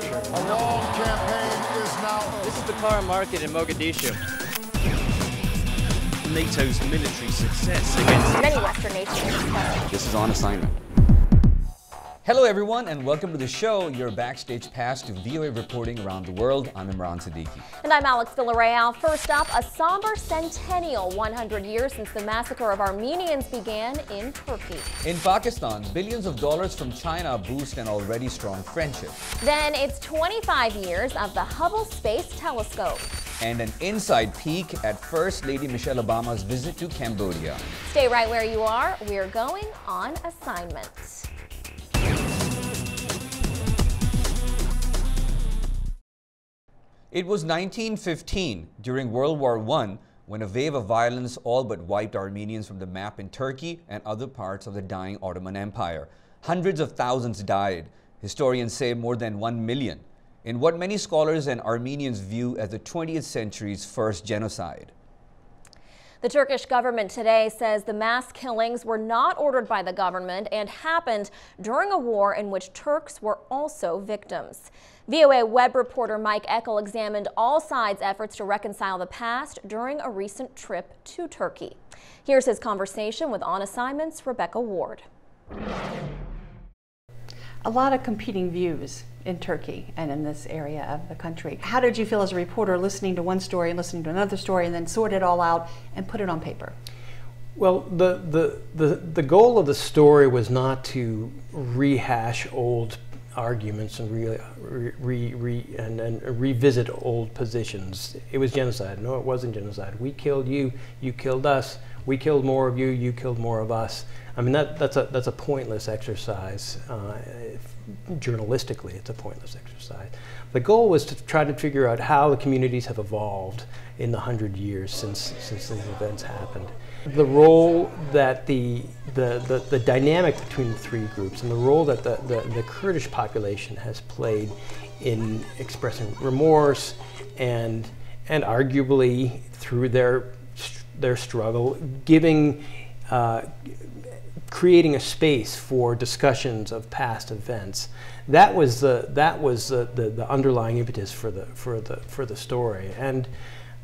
captured. A long campaign is now. This is the car market in Mogadishu. NATO's military success against many Western nations. This is On Assignment. Hello everyone and welcome to the show, your backstage pass to VOA reporting around the world. I'm Imran Siddiqui. And I'm Alex Villarreal. First up, a somber centennial, 100 years since the massacre of Armenians began in Turkey. In Pakistan, billions of dollars from China boost an already strong friendship. Then it's 25 years of the Hubble Space Telescope. And an inside peek at First Lady Michelle Obama's visit to Cambodia. Stay right where you are. We're going on assignment. It was 1915, during World War I, when a wave of violence all but wiped Armenians from the map in Turkey and other parts of the dying Ottoman Empire. Hundreds of thousands died. Historians say more than 1 million, in what many scholars and Armenians view as the 20th century's first genocide. The Turkish government today says the mass killings were not ordered by the government and happened during a war in which Turks were also victims. VOA Webb reporter Mike Eckel examined all sides' efforts to reconcile the past during a recent trip to Turkey. Here's his conversation with On Assignment's Rebecca Ward. A lot of competing views in Turkey and in this area of the country. How did you feel as a reporter listening to one story and listening to another story and then sort it all out and put it on paper? Well, the goal of the story was not to rehash old arguments and revisit old positions. It was genocide. No, it wasn't genocide. We killed you, you killed us. We killed more of you, you killed more of us. I mean, that's a pointless exercise. Journalistically, it's a pointless exercise. The goal was to try to figure out how the communities have evolved in the 100 years since these events happened. The role that the dynamic between the three groups and the role that the Kurdish population has played in expressing remorse and arguably through their struggle, creating a space for discussions of past events. That was the underlying impetus for the story. And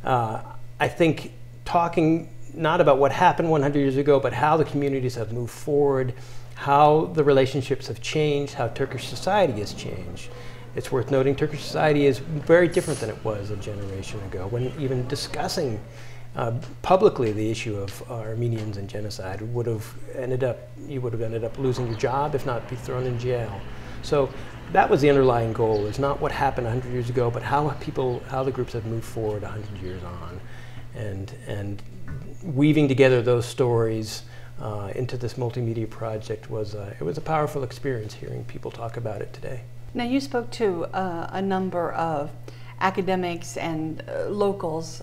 I think talking not about what happened 100 years ago, but how the communities have moved forward, how the relationships have changed, how Turkish society has changed. It's worth noting Turkish society is very different than it was a generation ago. When even discussing publicly the issue of Armenians and genocide, you would have ended up losing your job, if not be thrown in jail. So that was the underlying goal, is not what happened 100 years ago, but how the groups have moved forward 100 years on. And weaving together those stories into this multimedia project it was a powerful experience hearing people talk about it today. Now you spoke to a number of academics and locals,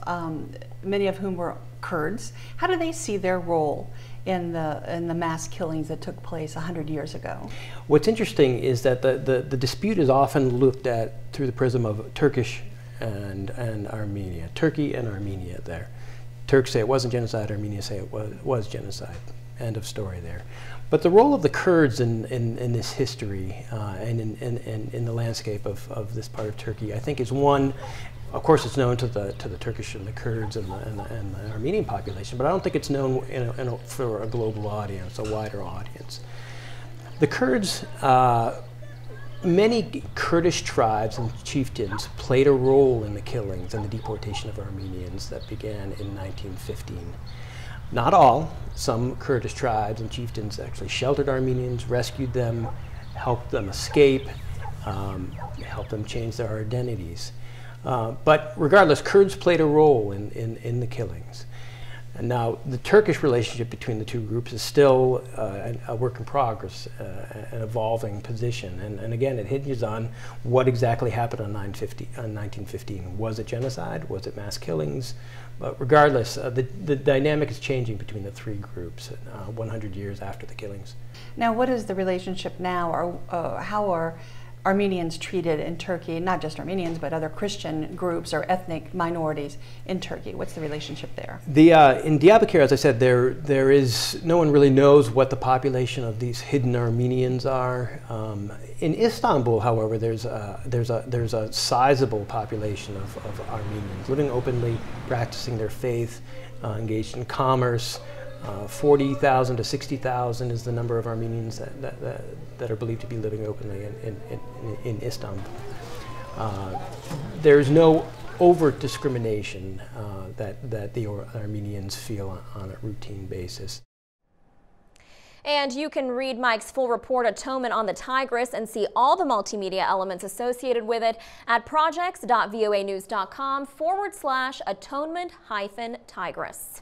many of whom were Kurds. How do they see their role in the mass killings that took place 100 years ago? What's interesting is that the dispute is often looked at through the prism of Turkish and Armenia. Turkey and Armenia there. Turks say it wasn't genocide, Armenia say it was genocide. End of story there. But the role of the Kurds in this history and in the landscape of this part of Turkey, I think, is one. Of course, it's known to the Turkish and the Kurds and the Armenian population, but I don't think it's known for a global audience, a wider audience. The Kurds, many Kurdish tribes and chieftains played a role in the killings and the deportation of Armenians that began in 1915. Not all. Some Kurdish tribes and chieftains actually sheltered Armenians, rescued them, helped them escape, helped them change their identities. But regardless, Kurds played a role in the killings. And now the Turkish relationship between the two groups is still a work in progress, an evolving position. And again, it hinges on what exactly happened on 1915. Was it genocide? Was it mass killings? But regardless, the dynamic is changing between the three groups 100 years after the killings. Now, what is the relationship now, or how are Armenians treated in Turkey, not just Armenians, but other Christian groups or ethnic minorities in Turkey? What's the relationship there? In Diyarbakir, as I said, there is, no one really knows what the population of these hidden Armenians are. In Istanbul, however, there's a sizable population of Armenians living openly, practicing their faith, engaged in commerce. 40,000 to 60,000 is the number of Armenians that are believed to be living openly in Istanbul. There's no overt discrimination that the Armenians feel on a routine basis. And you can read Mike's full report, Atonement on the Tigris, and see all the multimedia elements associated with it at projects.voanews.com/atonement-tigris.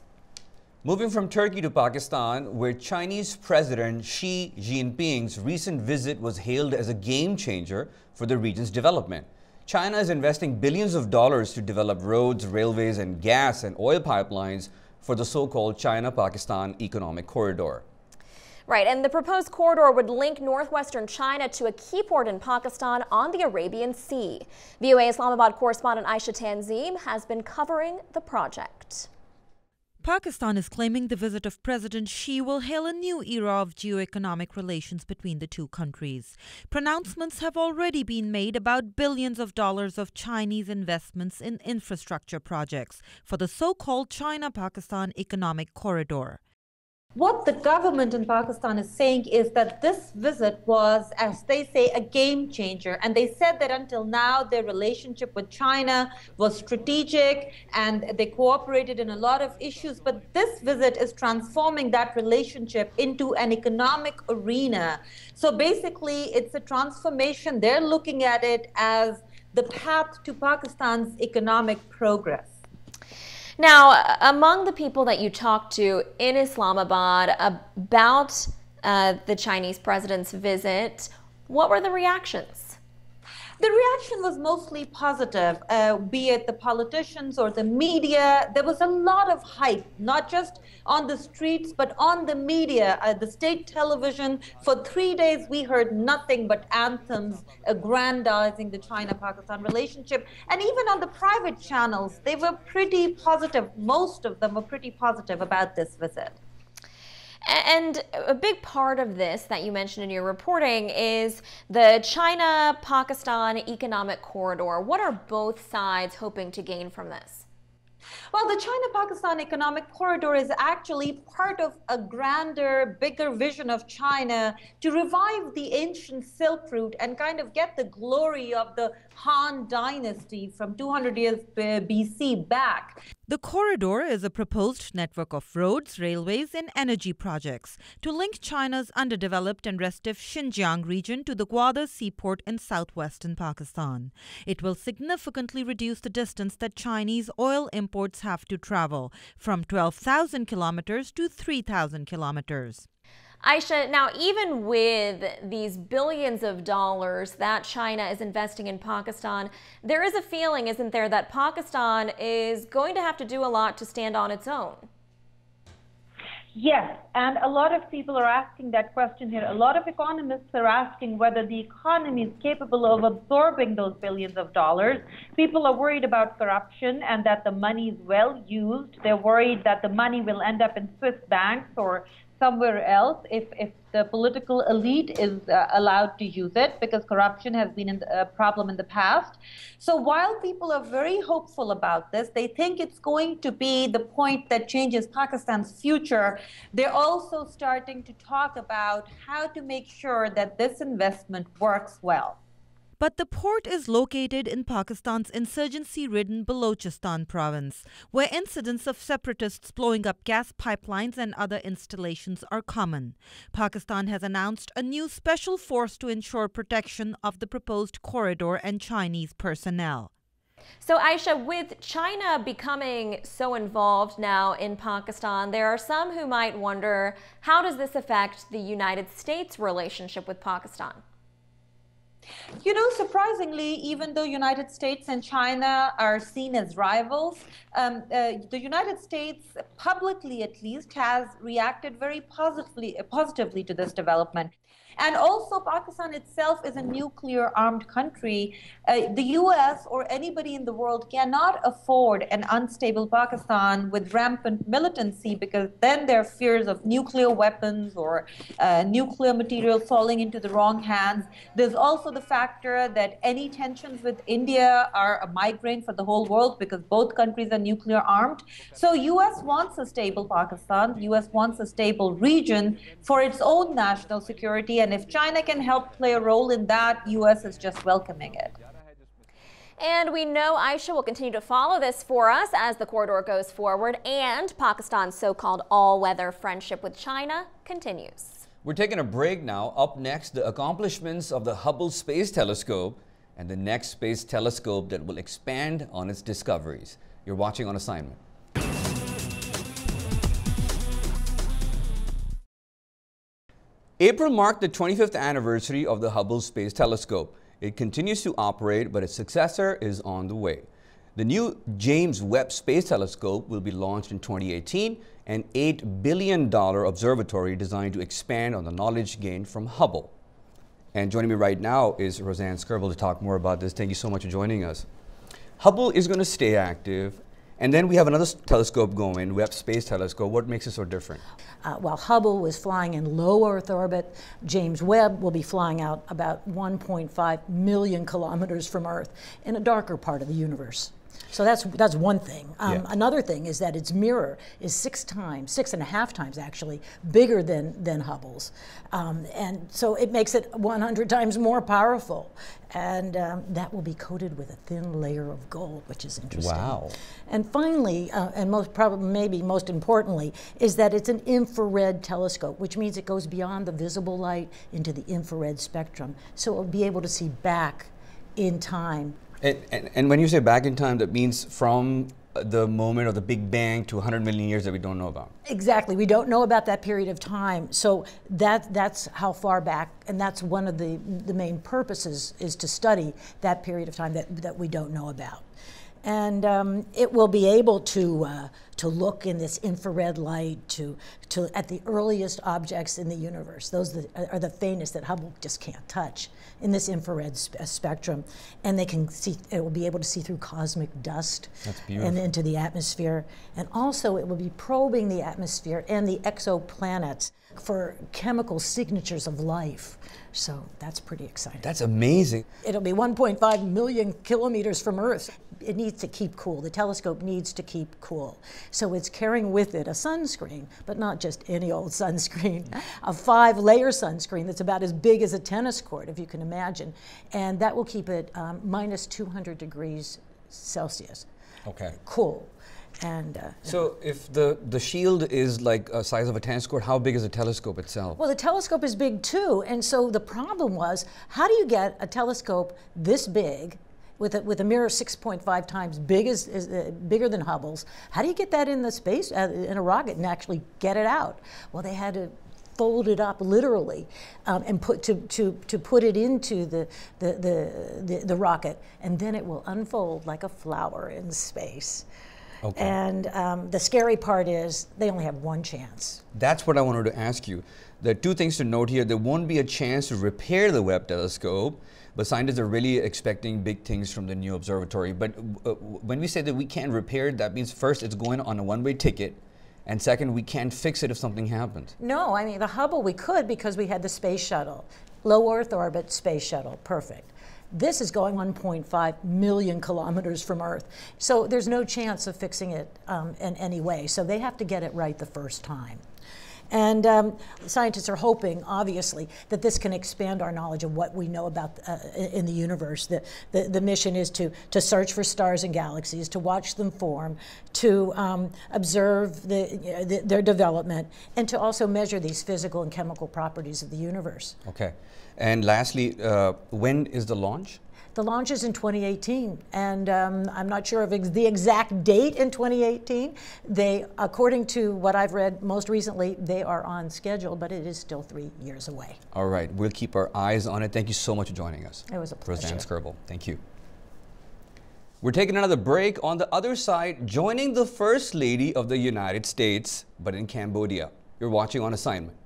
Moving from Turkey to Pakistan, where Chinese President Xi Jinping's recent visit was hailed as a game changer for the region's development. China is investing billions of dollars to develop roads, railways, and gas and oil pipelines for the so-called China-Pakistan Economic Corridor. Right, and the proposed corridor would link northwestern China to a key port in Pakistan on the Arabian Sea. VOA Islamabad correspondent Aisha Tanzim has been covering the project. Pakistan is claiming the visit of President Xi will hail a new era of geo-economic relations between the two countries. Pronouncements have already been made about billions of dollars of Chinese investments in infrastructure projects for the so-called China-Pakistan Economic Corridor. What the government in Pakistan is saying is that this visit was, as they say, a game changer. And they said that until now, their relationship with China was strategic and they cooperated in a lot of issues. But this visit is transforming that relationship into an economic arena. So basically, it's a transformation. They're looking at it as the path to Pakistan's economic progress. Now, among the people that you talked to in Islamabad about the Chinese president's visit, what were the reactions? The reaction was mostly positive, be it the politicians or the media. There was a lot of hype, not just on the streets, but on the media. The state television, for 3 days, we heard nothing but anthems aggrandizing the China-Pakistan relationship. And even on the private channels, they were pretty positive. Most of them were pretty positive about this visit. And a big part of this that you mentioned in your reporting is the China-Pakistan Economic Corridor. What are both sides hoping to gain from this? Well, the China-Pakistan Economic Corridor is actually part of a grander, bigger vision of China to revive the ancient Silk Route and kind of get the glory of the Han Dynasty from 200 years BC back. The corridor is a proposed network of roads, railways, and energy projects to link China's underdeveloped and restive Xinjiang region to the Gwadar seaport in southwestern Pakistan. It will significantly reduce the distance that Chinese oil imports have to travel, from 12,000 kilometers to 3,000 kilometers. Aisha, now even with these billions of dollars that China is investing in Pakistan, there is a feeling, isn't there, that Pakistan is going to have to do a lot to stand on its own? Yes, and a lot of people are asking that question here. A lot of economists are asking whether the economy is capable of absorbing those billions of dollars. People are worried about corruption and that the money is well used. They're worried that the money will end up in Swiss banks or somewhere else if the political elite is allowed to use it, because corruption has been a problem in the past. So while people are very hopeful about this, they think it's going to be the point that changes Pakistan's future. They're also starting to talk about how to make sure that this investment works well. But the port is located in Pakistan's insurgency-ridden Balochistan province, where incidents of separatists blowing up gas pipelines and other installations are common. Pakistan has announced a new special force to ensure protection of the proposed corridor and Chinese personnel. So Aisha, with China becoming so involved now in Pakistan, there are some who might wonder, how does this affect the United States' relationship with Pakistan? You know, surprisingly, even though United States and China are seen as rivals, the United States, publicly at least, has reacted very positively to this development. And also, Pakistan itself is a nuclear armed country. The US or anybody in the world cannot afford an unstable Pakistan with rampant militancy, because then there are fears of nuclear weapons or nuclear material falling into the wrong hands. There's also the factor that any tensions with India are a migraine for the whole world, because both countries are nuclear armed. So US wants a stable Pakistan. US wants a stable region for its own national security. And if China can help play a role in that, US is just welcoming it. And we know Aisha will continue to follow this for us as the corridor goes forward and Pakistan's so-called all-weather friendship with China continues. We're taking a break now. Up next, the accomplishments of the Hubble Space Telescope and the next space telescope that will expand on its discoveries. You're watching On Assignment. April marked the 25th anniversary of the Hubble Space Telescope. It continues to operate, but its successor is on the way. The new James Webb Space Telescope will be launched in 2018, an $8 billion observatory designed to expand on the knowledge gained from Hubble. And joining me right now is Roseanne Skirble to talk more about this. Thank you so much for joining us. Hubble is going to stay active. And then we have another telescope going, Webb Space Telescope. What makes it so different? While Hubble was flying in low Earth orbit, James Webb will be flying out about 1.5 million kilometers from Earth in a darker part of the universe. So that's one thing. Another thing is that its mirror is 6.5 times actually, bigger than Hubble's. And so it makes it 100 times more powerful. And that will be coated with a thin layer of gold, which is interesting. Wow. And finally, and maybe most importantly, is that it's an infrared telescope, which means it goes beyond the visible light into the infrared spectrum. So it will be able to see back in time. And when you say back in time, that means from the moment of the Big Bang to 100 million years that we don't know about. Exactly. We don't know about that period of time. So that's how far back, and that's one of the main purposes, is to study that period of time that we don't know about. And it will be able to look in this infrared light at the earliest objects in the universe. Those that are the faintest that Hubble just can't touch in this infrared spectrum. And they can see. It will be able to see through cosmic dust and into the atmosphere. And also, it will be probing the atmosphere and the exoplanets for chemical signatures of life. So that's pretty exciting. That's amazing. It'll be 1.5 million kilometers from Earth. It needs to keep cool. The telescope needs to keep cool. So it's carrying with it a sunscreen, but not just any old sunscreen, a 5-layer sunscreen that's about as big as a tennis court, if you can imagine. And that will keep it minus 200 degrees Celsius. Okay. Cool. And so if the shield is like a size of a tennis court, how big is the telescope itself? Well, the telescope is big too, and so the problem was, how do you get a telescope this big with a mirror 6.5 times bigger than Hubble's? How do you get that in the space in a rocket and actually get it out? Well, they had to fold it up literally and put it into the rocket, and then it will unfold like a flower in space. Okay. And the scary part is they only have one chance. That's what I wanted to ask you. There are two things to note here. There won't be a chance to repair the Webb telescope, but scientists are really expecting big things from the new observatory. But when we say that we can't repair it, that means first it's going on a one-way ticket, and second, we can't fix it if something happens. No, I mean, the Hubble we could, because we had the space shuttle. Low Earth orbit space shuttle, perfect. This is going 1.5 million kilometers from Earth. So there's no chance of fixing it in any way. So they have to get it right the first time. And scientists are hoping, obviously, that this can expand our knowledge of what we know about in the universe. The mission is to search for stars and galaxies, to watch them form, to observe their development, and to also measure these physical and chemical properties of the universe. Okay. And lastly, when is the launch? The launch is in 2018, and I'm not sure of the exact date in 2018. They, according to what I've read most recently, they are on schedule, but it is still 3 years away. All right, we'll keep our eyes on it. Thank you so much for joining us. It was a pleasure. Roseanne Skirbel, thank you. We're taking another break. On the other side, joining the First Lady of the United States, but in Cambodia. You're watching On Assignment.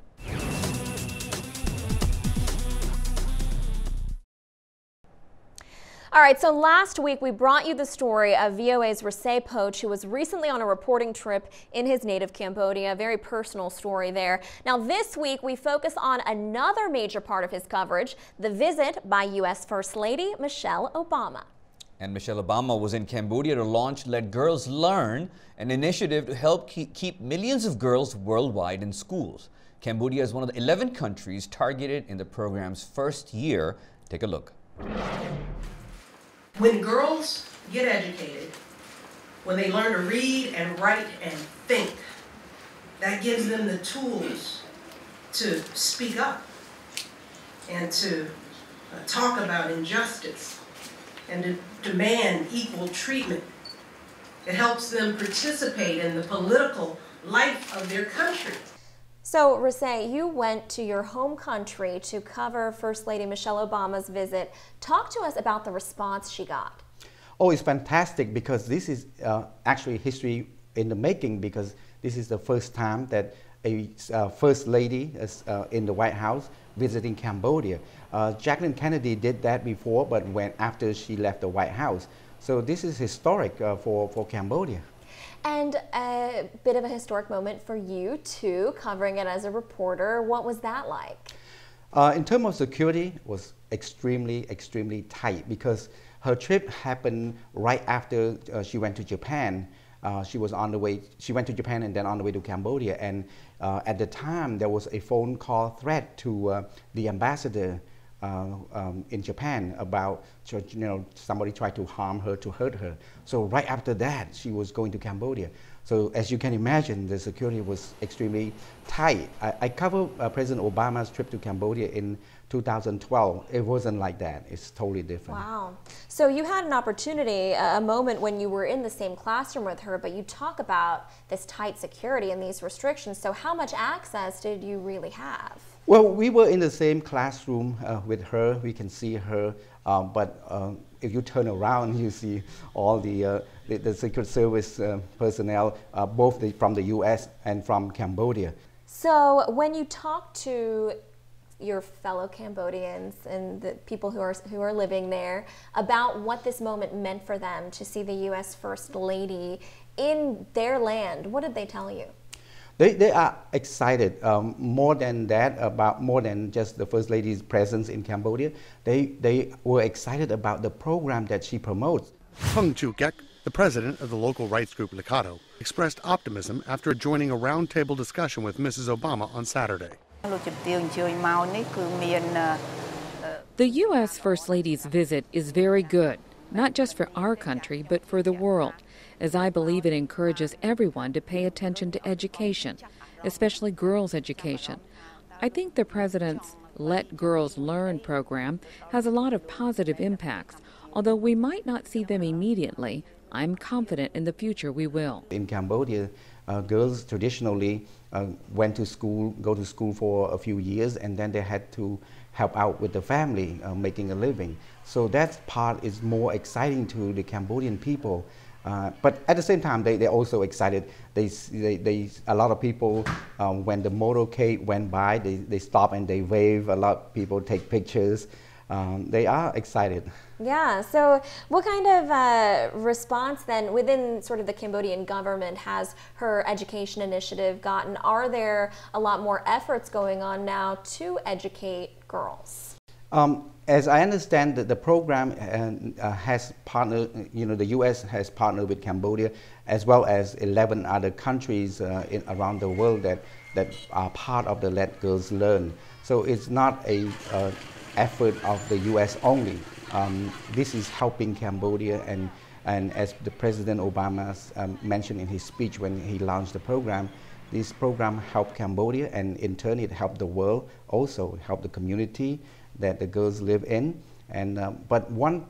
All right, so last week we brought you the story of VOA's Rasay Poch, who was recently on a reporting trip in his native Cambodia. A very personal story there. Now this week we focus on another major part of his coverage, the visit by U.S. First Lady Michelle Obama. And Michelle Obama was in Cambodia to launch Let Girls Learn, an initiative to help keep millions of girls worldwide in schools. Cambodia is one of the 11 countries targeted in the program's first year. Take a look. When girls get educated, when they learn to read and write and think, that gives them the tools to speak up and to talk about injustice and to demand equal treatment. It helps them participate in the political life of their country. So, Rasay, you went to your home country to cover First Lady Michelle Obama's visit. Talk to us about the response she got. Oh, it's fantastic, because this is actually history in the making, because this is the first time that a First Lady is in the White House visiting Cambodia. Jacqueline Kennedy did that before, but after she left the White House. So this is historic for Cambodia. And a bit of a historic moment for you too, covering it as a reporter. What was that like? In terms of security, it was extremely tight, because her trip happened right after she went to Japan. She went to Japan and then on the way to Cambodia. And at the time, there was a phone call threat to the ambassador in Japan about, somebody tried to harm her, to hurt her. So right after that, she was going to Cambodia. So as you can imagine, the security was extremely tight. I covered President Obama's trip to Cambodia in 2012. It wasn't like that. It's totally different. Wow. So you had an opportunity, a moment when you were in the same classroom with her, but you talk about this tight security and these restrictions. So how much access did you really have? Well, we were in the same classroom with her. We can see her, but if you turn around, you see all the Secret Service personnel, both from the U.S. and from Cambodia. So when you talk to your fellow Cambodians and the people who are living there about what this moment meant for them to see the U.S. First Lady in their land, what did they tell you? They are excited, more than that, more than just the First Lady's presence in Cambodia. They were excited about the program that she promotes. Hung Chu-kek, the president of the local rights group Likato, expressed optimism after joining a roundtable discussion with Mrs. Obama on Saturday. The U.S. First Lady's visit is very good, not just for our country, but for the world, as I believe it encourages everyone to pay attention to education, especially girls' education. I think the President's Let Girls Learn program has a lot of positive impacts. Although we might not see them immediately, I'm confident in the future we will. In Cambodia, girls traditionally go to school for a few years, and then they had to help out with the family, making a living. So that part is more exciting to the Cambodian people. But at the same time, they're also excited. A lot of people, when the motorcade went by, they stop and they wave. A lot of people take pictures. They are excited. Yeah, so what kind of response then within sort of the Cambodian government has her education initiative gotten? Are there a lot more efforts going on now to educate girls? As I understand, the program has partnered, the U.S. has partnered with Cambodia, as well as 11 other countries around the world that are part of the Let Girls Learn. So it's not a effort of the U.S. only. This is helping Cambodia, and as the President Obama mentioned in his speech when he launched the program, this program helped Cambodia, and in turn it helped the world, also helped the community that the girls live in. And but one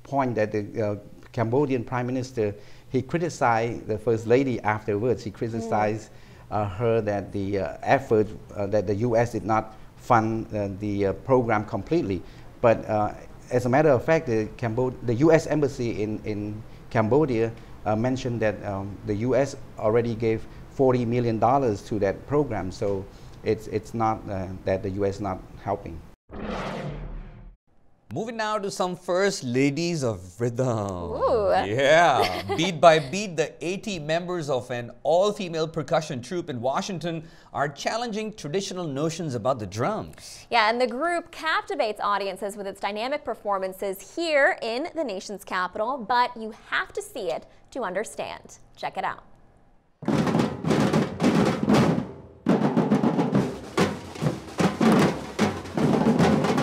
point that the Cambodian Prime Minister, he criticized the First Lady afterwards. He criticized her that the effort that the U.S. did not fund the program completely. But as a matter of fact, the U.S. Embassy in Cambodia mentioned that the U.S. already gave $40 million to that program. So it's not that the U.S. not helping. Moving now to some first ladies of rhythm. Ooh. Yeah, beat by beat, the 80 members of an all-female percussion troupe in Washington are challenging traditional notions about the drums. Yeah, and the group captivates audiences with its dynamic performances here in the nation's capital, but you have to see it to understand. Check it out.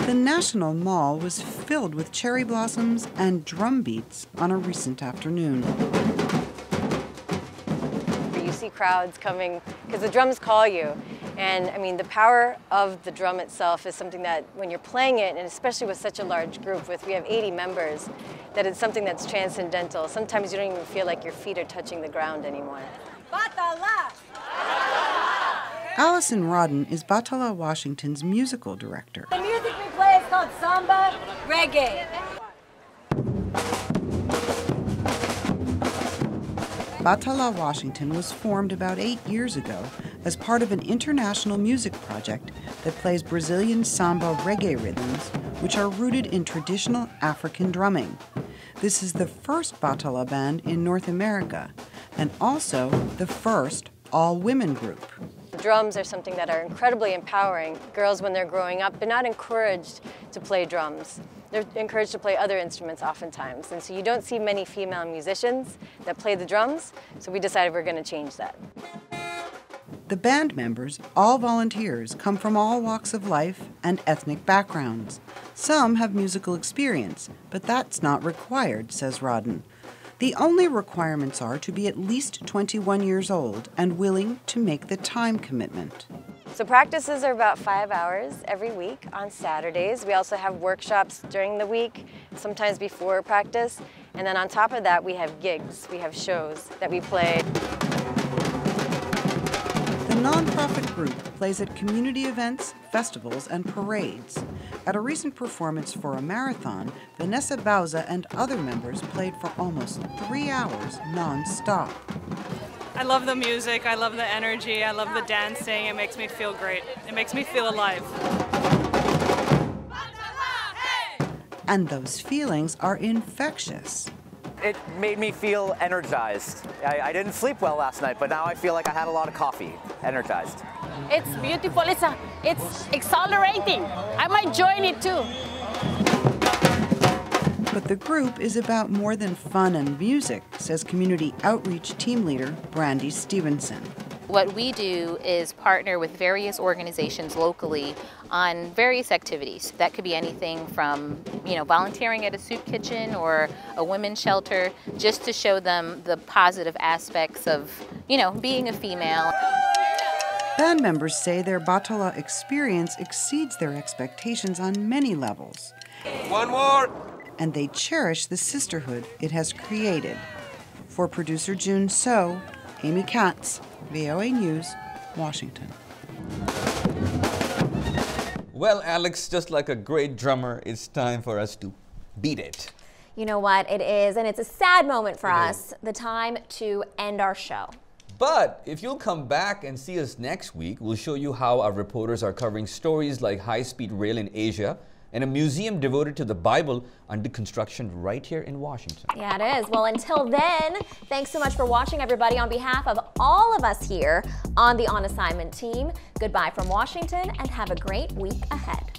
The National Mall was filled with cherry blossoms and drum beats on a recent afternoon. You see crowds coming because the drums call you. And I mean, the power of the drum itself is something that when you're playing it, and especially with such a large group, we have 80 members, that it's something that's transcendental. Sometimes you don't even feel like your feet are touching the ground anymore. Allison Rodden is Batala Washington's musical director. The music we play is called samba reggae. Batala Washington was formed about 8 years ago as part of an international music project that plays Brazilian samba reggae rhythms, which are rooted in traditional African drumming. This is the first Batala band in North America, and also the first all-women group. Drums are something that are incredibly empowering. Girls, when they're growing up, they're not encouraged to play drums. They're encouraged to play other instruments oftentimes. And so you don't see many female musicians that play the drums, so we decided we're going to change that. The band members, all volunteers, come from all walks of life and ethnic backgrounds. Some have musical experience, but that's not required, says Rodden. The only requirements are to be at least 21 years old and willing to make the time commitment. So practices are about 5 hours every week on Saturdays. We also have workshops during the week, sometimes before practice. And then on top of that, we have gigs, we have shows that we play. The nonprofit group plays at community events, festivals, and parades. At a recent performance for a marathon, Vanessa Bauza and other members played for almost 3 hours non-stop. I love the music, I love the energy, I love the dancing. It makes me feel great. It makes me feel alive. And those feelings are infectious. It made me feel energized. I didn't sleep well last night, but now I feel like I had a lot of coffee. Energized. It's beautiful. It's exhilarating. I might join it too. But the group is about more than fun and music, says community outreach team leader Brandy Stevenson. What we do is partner with various organizations locally on various activities. That could be anything from, volunteering at a soup kitchen or a women's shelter, just to show them the positive aspects of, being a female. Band members say their Batala experience exceeds their expectations on many levels. One more! And they cherish the sisterhood it has created. For producer June So, Amy Katz, VOA News, Washington. Well, Alex, just like a great drummer, it's time for us to beat it. You know what? It is, and it's a sad moment for us, the time to end our show. But if you'll come back and see us next week, we'll show you how our reporters are covering stories like high-speed rail in Asia and a museum devoted to the Bible under construction right here in Washington. Yeah, it is. Well, until then, thanks so much for watching, everybody. On behalf of all of us here on the On Assignment team, goodbye from Washington and have a great week ahead.